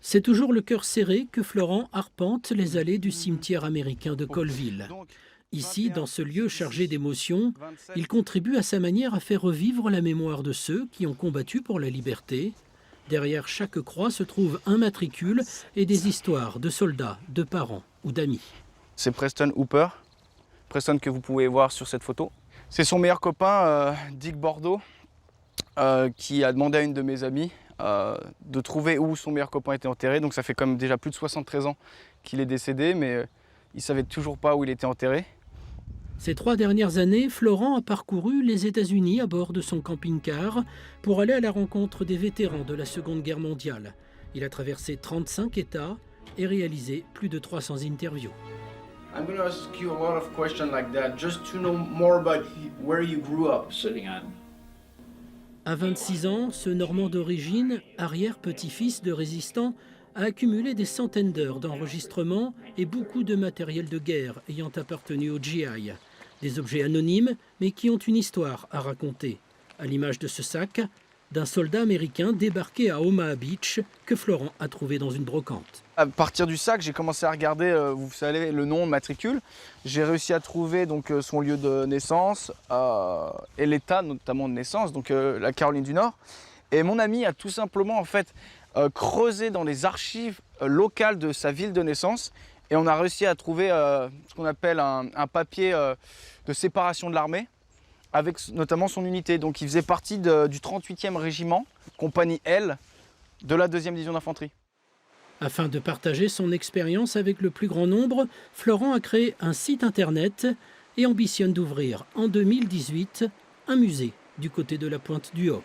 C'est toujours le cœur serré que Florent arpente les allées du cimetière américain de Colville. Ici, dans ce lieu chargé d'émotions, il contribue à sa manière à faire revivre la mémoire de ceux qui ont combattu pour la liberté. Derrière chaque croix se trouve un matricule et des histoires de soldats, de parents ou d'amis. C'est Preston Hooper, Preston que vous pouvez voir sur cette photo. C'est son meilleur copain, Dick Bordeaux, qui a demandé à une de mes amies de trouver où son meilleur copain était enterré. Donc ça fait quand même déjà plus de 73 ans qu'il est décédé, mais il ne savait toujours pas où il était enterré. Ces 3 dernières années, Florent a parcouru les États-Unis à bord de son camping-car pour aller à la rencontre des vétérans de la Seconde Guerre mondiale. Il a traversé 35 États et réalisé plus de 300 interviews. I'm going to ask you a lot of questions like that just to know more about where you grew up. À 26 ans, ce Normand d'origine, arrière-petit-fils de résistants, a accumulé des centaines d'heures d'enregistrement et beaucoup de matériel de guerre ayant appartenu au GI. Des objets anonymes, mais qui ont une histoire à raconter. À l'image de ce sac, d'un soldat américain débarqué à Omaha Beach que Florent a trouvé dans une brocante. À partir du sac, j'ai commencé à regarder, vous savez, le nom, le matricule. J'ai réussi à trouver donc, son lieu de naissance et l'état notamment de naissance, donc la Caroline du Nord. Et mon ami a tout simplement en fait creusé dans les archives locales de sa ville de naissance et on a réussi à trouver ce qu'on appelle un papier de séparation de l'armée avec notamment son unité. Donc il faisait partie du 38e régiment, compagnie L, de la 2e division d'infanterie. Afin de partager son expérience avec le plus grand nombre, Florent a créé un site internet et ambitionne d'ouvrir en 2018 un musée du côté de la Pointe du Hoc.